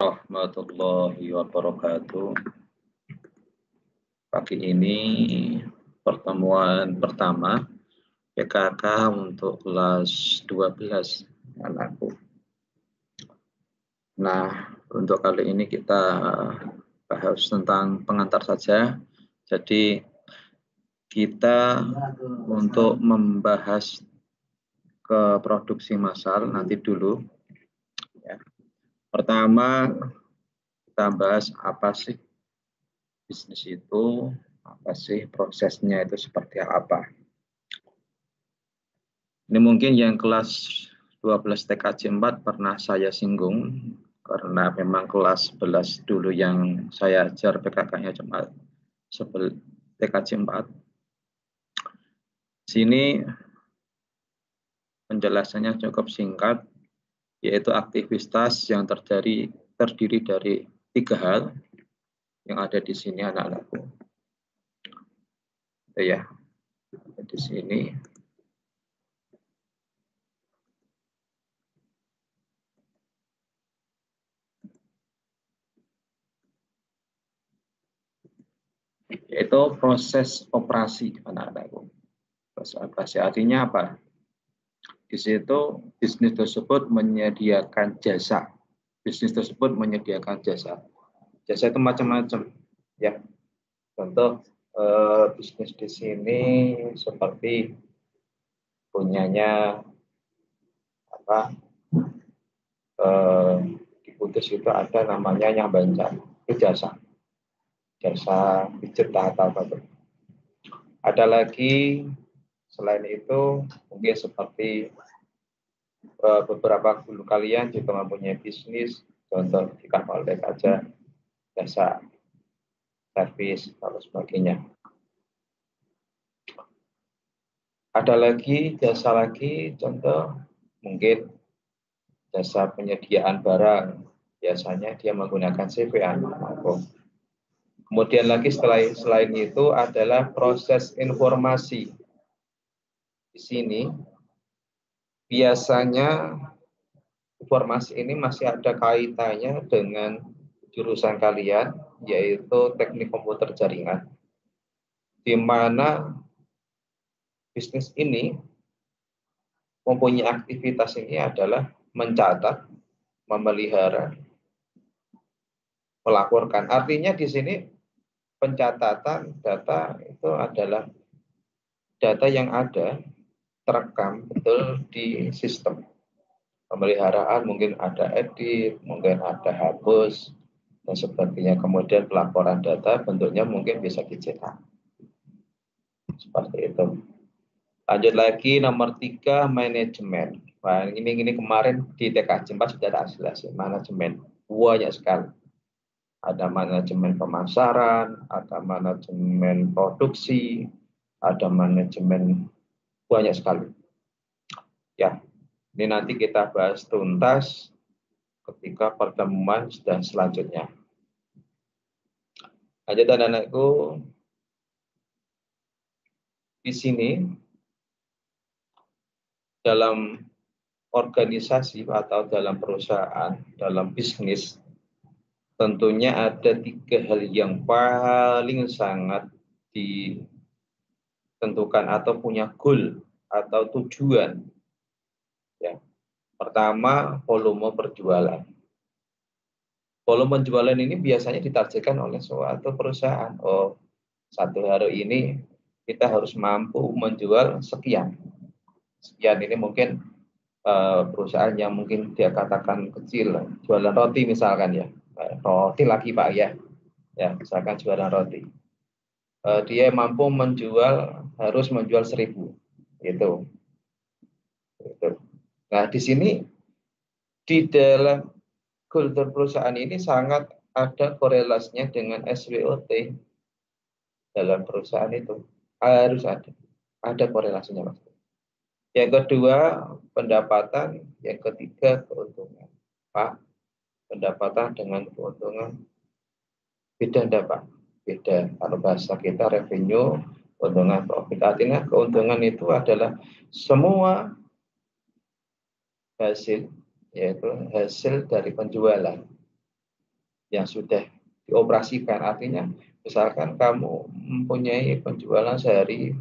Warahmatullahi wabarakatuh. Pagi ini pertemuan pertama PKK untuk kelas 12 anakku. Nah, untuk kali ini kita bahas tentang pengantar saja. Jadi kita untuk membahas ke produksi massal nanti dulu. Ya. Pertama kita bahas apa sih bisnis itu, apa sih prosesnya itu seperti apa. Ini mungkin yang kelas 12 TKJ 4 pernah saya singgung, karena memang kelas 11 dulu yang saya ajar PKK-nya cuma TKJ 4. Sini penjelasannya cukup singkat, yaitu aktivitas yang terdiri dari 3 hal yang ada di sini anak-anakku. Ya, di sini. Yaitu proses operasi anak-anakku. Proses operasi artinya apa? Di situ bisnis tersebut menyediakan jasa. Bisnis tersebut menyediakan jasa. Jasa itu macam-macam, ya. Contoh bisnis di sini seperti punyanya apa? Di Kudus itu ada namanya yang banjar, itu jasa pijet atau apa. Ada lagi selain itu mungkin seperti beberapa guru kalian juga mempunyai bisnis, contoh di Kapolres aja jasa servis atau sebagainya. Ada lagi jasa lagi, contoh mungkin jasa penyediaan barang, biasanya dia menggunakan CV atau. Kemudian lagi selain itu adalah proses informasi. Di sini biasanya informasi ini masih ada kaitannya dengan jurusan kalian, yaitu teknik komputer jaringan, di mana bisnis ini mempunyai aktivitas ini adalah mencatat, memelihara, melaporkan. Artinya di sini pencatatan data itu adalah data yang ada terekam betul di sistem. Pemeliharaan mungkin ada edit, mungkin ada hapus, dan sebagainya. Kemudian pelaporan data bentuknya mungkin bisa dicetak. Seperti itu. Lanjut lagi nomor 3, manajemen. Nah, ini kemarin di TKJ 4 sudah ada hasil manajemen. Banyak sekali. Ada manajemen pemasaran, ada manajemen produksi, ada manajemen, banyak sekali. Ya, ini nanti kita bahas tuntas ketika pertemuan sudah selanjutnya. Lanjut anak-anakku, di sini dalam organisasi atau dalam perusahaan, dalam bisnis, tentunya ada 3 hal yang paling sangat ditentukan atau punya goal atau tujuan. Ya. Pertama, volume perjualan. Volume penjualan ini biasanya ditargetkan oleh suatu perusahaan. Oh, satu hari ini kita harus mampu menjual sekian. Sekian ini mungkin perusahaan yang mungkin dia katakan kecil, jualan roti misalkan ya. Roti lagi Pak ya. Ya, misalkan jualan roti. Dia mampu harus menjual 1.000. Gitu. Nah, di sini di dalam kultur perusahaan ini sangat ada korelasinya dengan SWOT dalam perusahaan itu. Harus ada korelasinya, Mas. Yang kedua, pendapatan. Yang ketiga, keuntungan. Pak, pendapatan dengan keuntungan beda enggak, Pak? Beda. Kalau bahasa kita revenue, keuntungan profit. Artinya keuntungan itu adalah semua hasil, yaitu hasil dari penjualan. yang sudah dioperasikan. Artinya misalkan kamu mempunyai penjualan sehari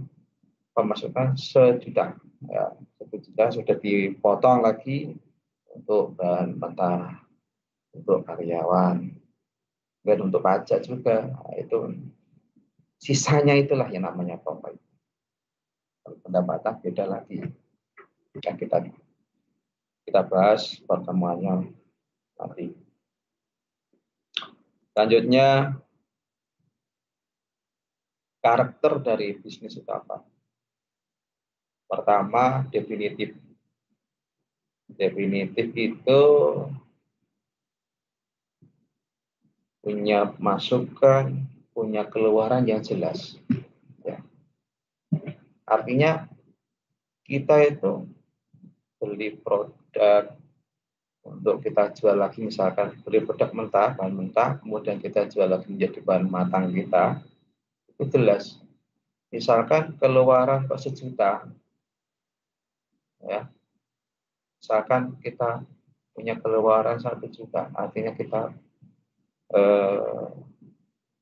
pemasukan 1 juta, ya, 1 juta sudah dipotong lagi untuk bahan mentah, untuk karyawan, dan untuk pajak juga. Nah, itu sisanya itulah yang namanya profit. Pendapatan beda lagi. Yang kita bahas pertemuannya nanti. Selanjutnya, karakter dari bisnis itu apa? Pertama, definitif. Definitif itu punya masukan, punya keluaran yang jelas. Ya. Artinya kita itu beli produk untuk kita jual lagi, misalkan beli produk mentah, bahan mentah, kemudian kita jual lagi menjadi bahan matang kita, itu jelas. Misalkan keluaran kok 1 juta, ya, misalkan kita punya keluaran 1 juta, artinya kita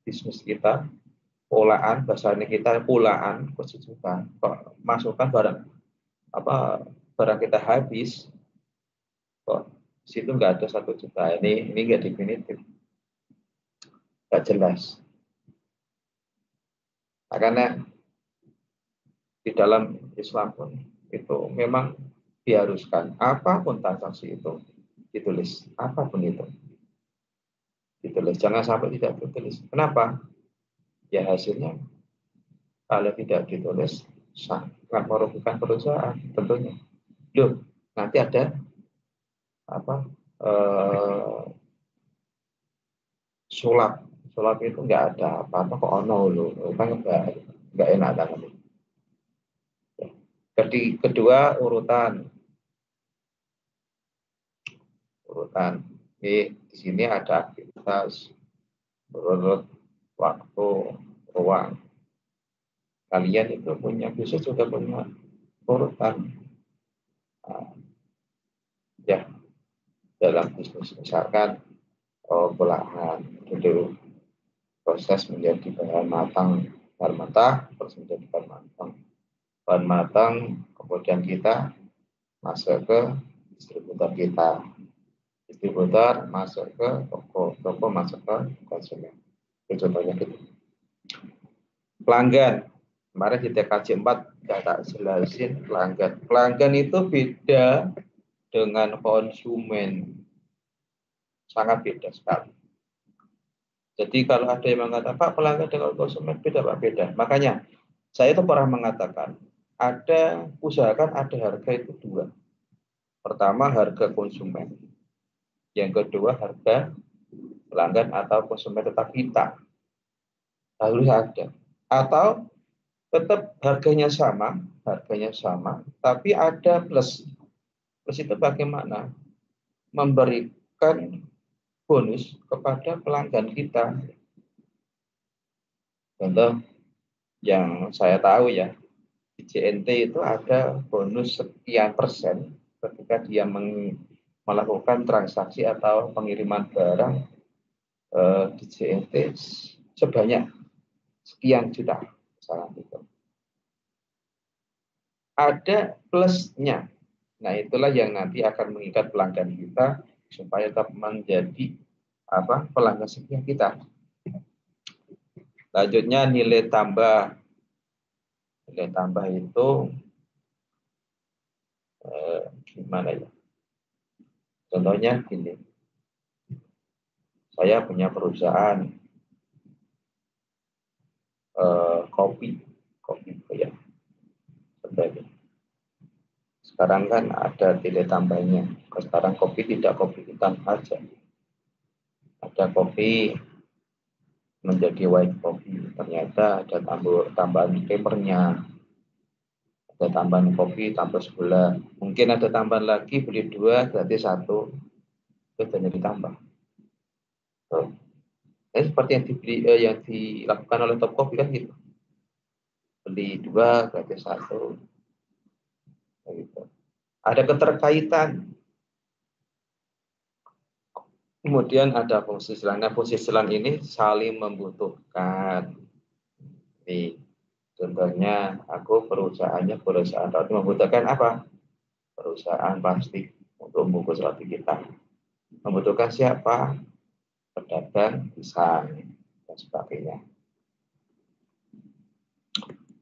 bisnis kita polaan, bahasanya kita pulaan kok 1 juta, kok masukkan barang kita habis, kok situ nggak ada 1 juta, ini nggak definitif, nggak jelas. Nah, karena di dalam Islam pun itu memang diharuskan apapun transaksi itu ditulis, apapun itu ditulis, jangan sampai tidak ditulis. Kenapa? Ya hasilnya kalau tidak ditulis sangat merugikan perusahaan tentunya. Loh, nanti ada apa sulap itu nggak ada apa-apa kok ono loh, kan nggak enak banget. Jadi kedua urutan di sini ada aktivitas menurut waktu ruang. Kalian itu punya bisnis juga punya urutan. Nah, ya dalam bisnis misalkan belahan dulu proses menjadi bahan matang, bahan mentah terus menjadi bahan matang, kemudian kita masuk ke distributor masuk ke toko masuk ke konsumen. Itu contohnya gitu. Pelanggan, kemarin di TKJ 4 tidak tak jelasin pelanggan. Pelanggan itu beda dengan konsumen, sangat beda sekali. Jadi kalau ada yang mengatakan Pak, pelanggan dengan konsumen beda, Pak, beda. Makanya saya itu pernah mengatakan usahakan ada harga itu 2. Pertama harga konsumen, yang kedua harga pelanggan atau konsumen tetap kita harus ada. Atau tetap harganya sama, tapi ada plus. Plus itu bagaimana? Memberikan bonus kepada pelanggan kita. Contoh yang saya tahu ya, di JNT itu ada bonus sekian persen ketika dia melakukan transaksi atau pengiriman barang di JNT sebanyak sekian juta, misalnya gitu. Ada plusnya. Nah, itulah yang nanti akan mengikat pelanggan kita supaya tetap menjadi pelanggan setia kita. Lanjutnya nilai tambah. Nilai tambah itu gimana ya? Contohnya gini. Saya punya perusahaan kopi ya. Sebagai. Sekarang kan ada nilai tambahnya. Sekarang kopi tidak kopi hitam saja. Ada kopi menjadi white coffee, ternyata ada tambahan creamernya, ada tambahan kopi tambah gula, mungkin ada tambahan lagi beli 2 gratis 1, itu jadi ditambah. Seperti yang dilakukan oleh Top Coffee kan gitu, beli 2 gratis 1, gitu. Ada keterkaitan Kemudian ada fungsi selan. Nah, fungsi selan ini saling membutuhkan. Jadi, contohnya aku perusahaan roti membutuhkan apa? Perusahaan plastik untuk membungkus roti kita. Membutuhkan siapa? Pedagang, pisang, dan sebagainya.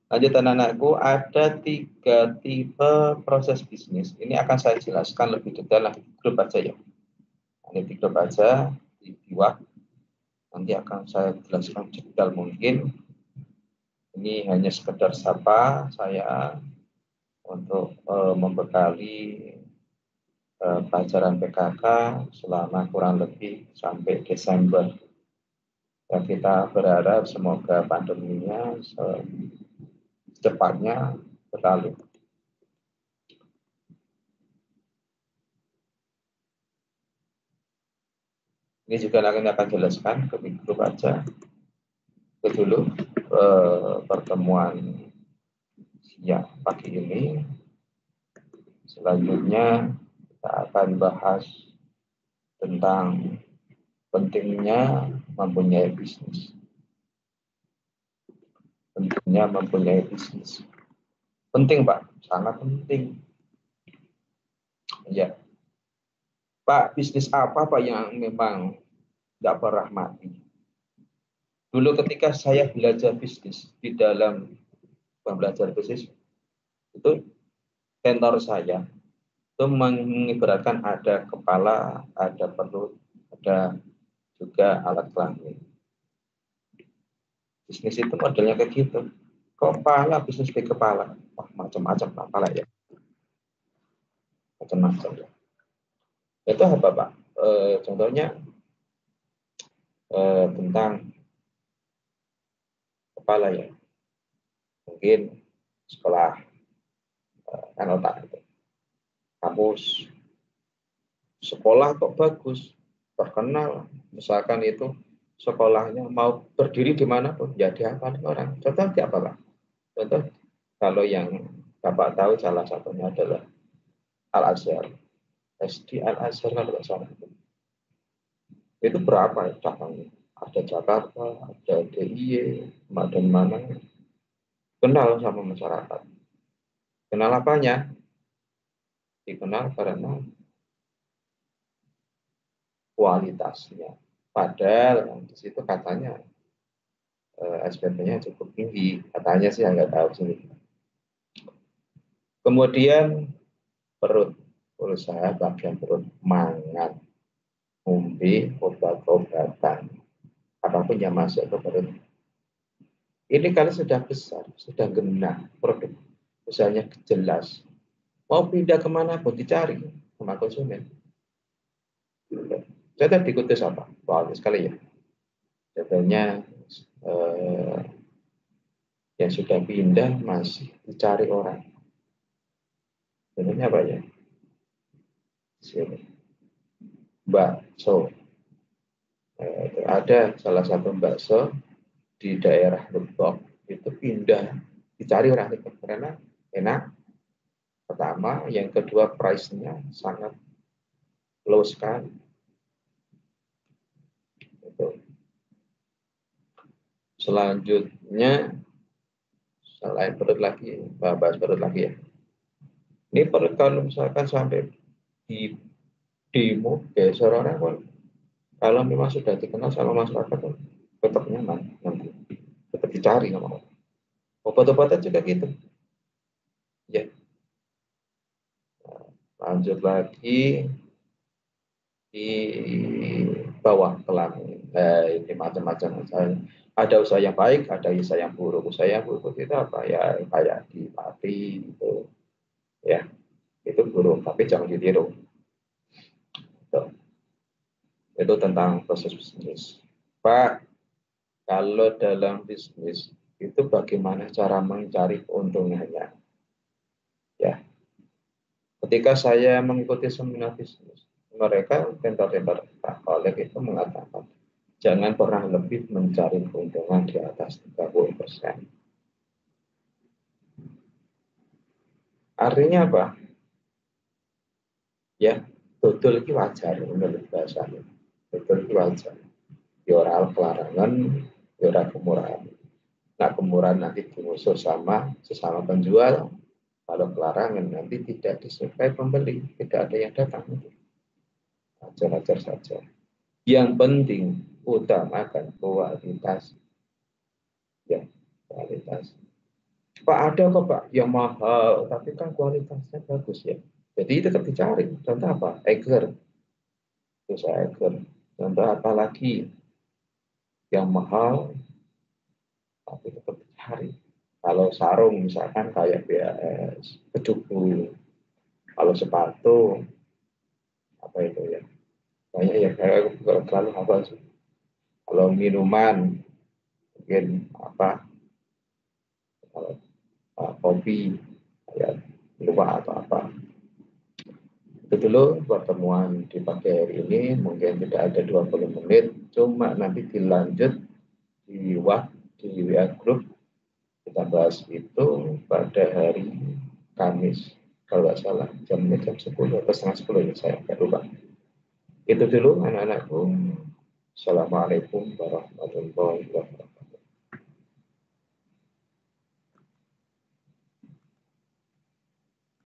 Lanjut anak-anakku, ada 3 tipe proses bisnis. Ini akan saya jelaskan lebih detail lagi di grup aja ya. Ini di grup aja, di WhatsApp. Nanti akan saya jelaskan sedetail mungkin. Ini hanya sekedar sapa saya untuk membekali pelajaran PKK selama kurang lebih sampai Desember. Dan kita berharap semoga pandeminya secepatnya berlalu. Ini juga akan jelaskan ke grup aja. Itu dulu pertemuan siang pagi ini. Selanjutnya kita akan bahas tentang pentingnya mempunyai bisnis. Pentingnya mempunyai bisnis. Penting, Pak. Sangat penting. Ya. Pak, bisnis apa Pak yang memang tidak pernah mati? Dulu ketika saya belajar bisnis di dalam belajar bisnis itu kantor saya itu mengibaratkan ada kepala, ada perut, ada juga alat kelamin. Bisnis itu modelnya kayak gitu. Kepala, bisnis di kepala. Wah, macam-macam kepala ya. Macam-macam ya. Itu apa Pak? Contohnya tentang kepala ya. Mungkin sekolah kan otak itu. Kampus, sekolah kok bagus, terkenal, misalkan itu sekolahnya mau berdiri di mana pun, ya dihafal orang. Contoh apa Pak? Contoh kalau yang Bapak tahu salah satunya adalah Al-Azhar. SD Al-Azhar kalau tidak salah. Itu berapa ya cabangnya? Ada Jakarta, ada DIY, dan mana. Kenal sama masyarakat. Kenal apanya? Dikenal karena kualitasnya. Padahal di situ katanya SPP-nya cukup tinggi, katanya sih nggak tahu sih. Kemudian perut, usaha bagian perut, mangan, ngombe, obat-obatan, apapun yang masuk ke perut. Ini kalau sudah besar, sudah genah, produk usahanya jelas, mau pindah kemana pun dicari sama konsumen. Contoh di Kudus apa? Bagus sekali ya. Contohnya yang sudah pindah masih dicari orang. Contohnya apa ya? Sini. Bakso. Ada salah satu bakso di daerah Lebok itu pindah dicari orang itu karena enak. Pertama, yang kedua price-nya sangat low sekali. Selanjutnya, selain perut lagi, bahas perut lagi ya. Ini perut kalau misalkan sampai di demo, geser orang pun, kalau memang sudah dikenal sama masyarakat, tetap nyaman nanti, tetap dicari sama orang. Obat-obatan juga gitu. Ya. Lanjut lagi di bawah kelamin. Ini macam-macam usaha. Ada usaha yang baik, ada usaha yang buruk. Usaha yang buruk itu apa ya? Kayak di pati gitu. Ya, itu buruk, tapi jangan ditiru. Itu tentang proses bisnis. Pak, kalau dalam bisnis itu bagaimana cara mencari keuntungannya? Ya, ketika saya mengikuti seminar bisnis, mereka tentor-tentor kolek itu mengatakan jangan pernah lebih mencari keuntungan di atas 30%. Artinya apa? Ya, betul itu wajar menurut bahasanya. betul itu aja. Ora kelarangan, ora kemurahan. Nah, kemurahan nanti dimusuh sama sesama penjual. Kalau kelarangan nanti tidak disukai pembeli, tidak ada yang datang. Ajar-ajar saja. Yang penting utamakan kualitas. Ya, kualitas. Pak, ada kok Pak yang mahal, tapi kan kualitasnya bagus ya. Jadi tetap dicari. Contoh apa? Eiger. Terus Eiger. Contoh apa lagi? Yang mahal, tapi tetap dicari. Kalau sarung misalkan kayak BAS, Kecubu. Kalau sepatu, apa itu ya? Banyak ya, kayak terlalu hafal sih. Kalau minuman, mungkin apa? Kalau kopi, kayak lupa atau apa. Itu dulu pertemuan di pagi hari ini, mungkin tidak ada 20 menit, cuma nanti dilanjut di WA Group. Kita bahas itu pada hari Kamis, kalau nggak salah, jamnya jam 10 atau setengah 10 ya, saya nggak lupa. Itu dulu anak-anakku. Assalamualaikum warahmatullahi